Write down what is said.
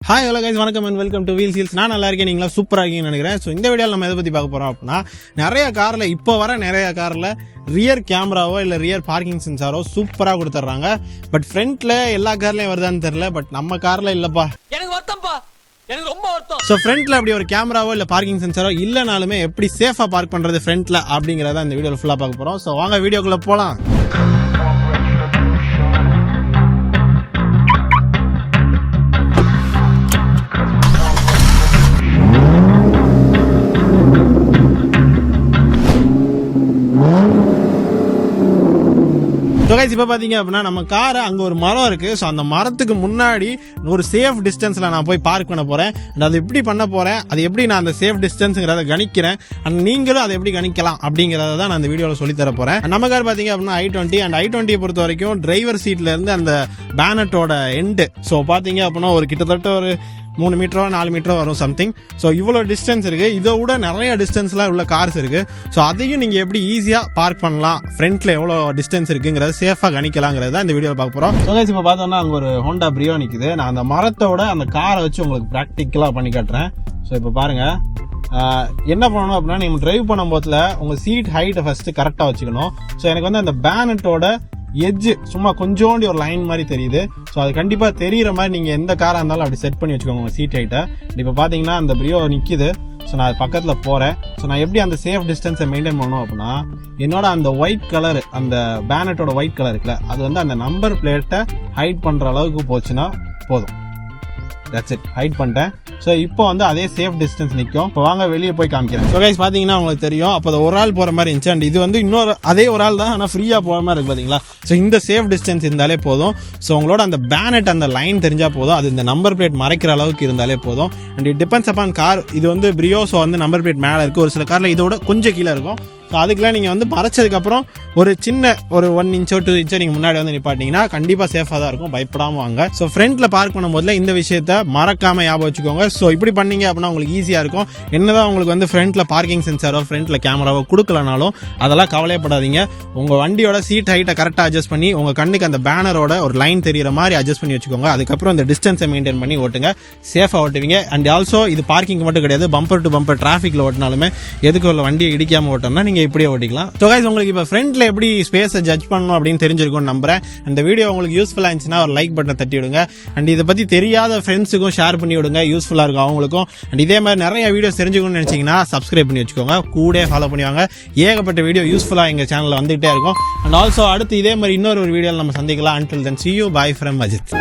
Hi hello guys, வணக்கம் and welcome to wheels hills. நான் நல்லா இருக்கேன், நீங்களா சூப்பராக இருக்கீங்கன்னு நினைக்கிறேன். ஸோ இந்த வீடியோவில் நம்ம எதை பற்றி பார்க்க போகிறோம் அப்படின்னா, நிறைய காரில் ரியர் கேமராவோ இல்லை ரியர் பார்க்கிங் சென்சாரோ சூப்பராக கொடுத்துட்றாங்க. பட் ஃப்ரண்ட்டில் எல்லா கார்லையும் வருதான்னு தெரியல, பட் நம்ம காரில் இல்லைப்பா, எனக்கு வருத்தம்ப்பா, எனக்கு ரொம்ப வருத்தம். ஸோ ஃப்ரண்ட்டில் அப்படி ஒரு கேமராவோ இல்லை பார்க்கிங் சென்சாரோ இல்லைனாலுமே எப்படி சேஃபாக பார்க் பண்ணுறது ஃப்ரண்ட்டில் அப்படிங்கிறத இந்த வீடியோவில் ஃபுல்லாக பார்க்க போகிறோம். ஸோ வாங்க வீடியோக்குள்ளே போகலாம். இப்போ பார்த்தீங்க அப்படின்னா நம்ம காரை அங்கே ஒரு மரம் இருக்குது. ஸோ அந்த மரத்துக்கு முன்னாடி ஒரு சேஃப் டிஸ்டன்ஸில் நான் போய் பார்க் பண்ண போகிறேன். அண்ட் அது எப்படி பண்ண போகிறேன், அது எப்படி நான் அந்த சேஃப் டிஸ்டன்ஸுங்கிறத கணிக்கிறேன், அண்ட் நீங்களும் அதை எப்படி கணிக்கலாம் அப்படிங்கிறத தான் நான் அந்த வீடியோவில் சொல்லித்தர போகிறேன். நம்ம கார் பார்த்தீங்க அப்படின்னா i20 அண்ட் i20 பொறுத்த வரைக்கும் டிரைவர் சீட்லேருந்து அந்த பேனட்டோட எண்டு ஸோ பார்த்தீங்க அப்படின்னா ஒரு கிட்டத்தட்ட ஒரு 3 மீட்டரோ 4 மீட்டரோ வரும் சம்திங். ஸோ இவ்வளோ டிஸ்டன்ஸ் இருக்குது. இதை விட நிறைய டிஸ்டன்ஸ்லாம் உள்ள கார்ஸ் இருக்குது. ஸோ அதையும் நீங்கள் எப்படி ஈஸியாக பார்க் பண்ணலாம், ஃப்ரண்ட்டில் எவ்வளோ டிஸ்டன்ஸ் இருக்குங்கிறத சேஃபாக கணிக்கலாங்கிறது தான் இந்த வீடியோவில் பார்க்க போகிறோம். ஸோ இப்போ பார்த்தோன்னா அங்கே ஒரு ஹோண்டா பிரியோ நிற்குது. நான் அந்த மரத்தோட அந்த காரை வச்சு உங்களுக்கு ப்ராக்டிக்கலாக பண்ணி காட்டுறேன். ஸோ இப்போ பாருங்கள், என்ன பண்ணணும் அப்படின்னா, நீங்கள் டிரைவ் பண்ணும்போதில் உங்கள் சீட் ஹைட்டை ஃபஸ்ட்டு கரெக்டாக வச்சுக்கணும். ஸோ எனக்கு வந்து அந்த பேனட்டோட எட்ஜ் சும்மா கொஞ்சோண்டி ஒரு லைன் மாதிரி தெரியுது. ஸோ அது கண்டிப்பாக தெரிகிற மாதிரி நீங்கள் எந்த காராக இருந்தாலும் அப்படி செட் பண்ணி வச்சுக்கோங்க உங்கள் சீட் ஹைட்டை. இப்போ பார்த்தீங்கன்னா அந்த பிரியோ நிற்கிது. ஸோ நான் அது பக்கத்தில் போகிறேன். ஸோ நான் எப்படி அந்த சேஃப் டிஸ்டன்ஸை மெயின்டைன் பண்ணணும் அப்படின்னா, என்னோட அந்த ஒயிட் கலர், அந்த பேனட்டோட ஒயிட் கலர் இருக்குல்ல, அது வந்து அந்த நம்பர் பிளேட்டை ஹைட் பண்ணுற அளவுக்கு போச்சுன்னா போதும். தட்ஸ் இட், ஹைட் பண்ணிட்டேன். ஸோ இப்போ வந்து அதே சேஃப் டிஸ்டன்ஸ் நிற்கும். இப்போ வாங்க வெளியே போய் காமிக்கிறேன். ஸோ கைஸ் பார்த்தீங்கன்னா உங்களுக்கு தெரியும், அப்போ அது ஒரு ஆள் போகிற மாதிரி இருந்துச்சு. அண்ட் இது வந்து இன்னொரு அதே ஒரு ஆள் தான், ஆனால் ஃப்ரீயாக போகிற மாதிரி இருக்குது பார்த்தீங்களா. ஸோ இந்த சேஃப் டிஸ்டன்ஸ் இருந்தாலே போதும். ஸோ உங்களோட அந்த பேனட் அந்த லைன் தெரிஞ்சால் போதும், அது இந்த நம்பர் பிளேட் மறைக்கிற அளவுக்கு இருந்தாலே போதும். And it depends upon car. இது வந்து பிரியோ, ஸோ வந்து நம்பர் பிளேட் மேலே இருக்குது. ஒரு சில காரில் இதோட கொஞ்சம் கீழே இருக்கும். ஸோ அதுக்கெல்லாம் நீங்கள் வந்து மறைச்சதுக்கப்புறம் ஒரு சின்ன ஒரு 1 இன்ச்சோ 2 இன்ச்சோ நீங்கள் முன்னாடி வந்து நிப்பாட்டிங்கன்னா கண்டிப்பாக சேஃபாக தான் இருக்கும், பயப்படாமல் வாங்க. ஸோ ஃப்ரண்ட்டில் பார்க் பண்ணும்போதுல இந்த விஷயத்த மறக்காமல் ஞாபகம் வச்சுக்கோங்க. ஸோ இப்படி பண்ணீங்க அப்படின்னா உங்களுக்கு ஈஸியாக இருக்கும். என்னதான் உங்களுக்கு வந்து ஃப்ரண்ட்டில் பார்க்கிங் சென்சாரோ ஃப்ரண்ட்டில் கேமராவோ கொடுக்கலனாலும் அதெல்லாம் கவலைப்படாதீங்க. உங்கள் வண்டியோட சீட் ஹைட்டை கரெக்டாக அட்ஜஸ்ட் பண்ணி உங்கள் கண்ணுக்கு அந்த பேனரோட ஒரு லைன் தெரிகிற மாதிரி அட்ஜஸ்ட் பண்ணி வச்சுக்கோங்க. அதுக்கப்புறம் இந்த டிஸ்டன்ஸை மெயின்டைன் பண்ணி ஓட்டுங்க, சேஃபாக ஓட்டுவீங்க. அண்ட் ஆல்சோ இது பார்க்கிங் மட்டும் கிடையாது, பம்பர் டு பம்பர் டிராஃபிக்கில் ஓட்டினாலுமே எதுக்கு உள்ள வண்டியை இடிக்காமல் ஓட்டணும்னா நீங்கள் இப்படியே ஓட்டிக்கலாம். ஸோ கைஸ், உங்களுக்கு இப்போ ஃப்ரண்ட்ல எப்படி ஸ்பேஸை ஜட்ஜ் பண்ணணும் அப்படின்னு தெரிஞ்சிருக்கும்னு நம்புறேன். அந்த வீடியோ உங்களுக்கு யூஸ்ஃபுல்லாக இருந்துச்சுன்னா ஒரு லைக் பட்டனை தட்டி விடுங்க. அண்ட் இதை பற்றி தெரியாத ஃப்ரெண்ட்ஸுக்கும் ஷேர் பண்ணி விடுங்க, யூஸ்ஃபுல்லாக இருக்கும் அவங்களுக்கும். அண்ட் இதே மாதிரி நிறைய வீடியோஸ் தெரிஞ்சுக்கணும்னு நினைச்சீங்கன்னா சப்ஸ்கிரைப் பண்ணி வச்சுக்கோங்க, கூட ஃபாலோ பண்ணுவாங்க. ஏகப்பட்ட வீடியோ யூஸ்ஃபுல்லாக எங்கள் சேனலில் வந்துகிட்டே இருக்கும். அண்ட் ஆல்சோ அடுத்து இதே மாதிரி இன்னொரு வீடியோவில் நம்ம சந்திக்கலாம். Until then, see you, bye from Ajit.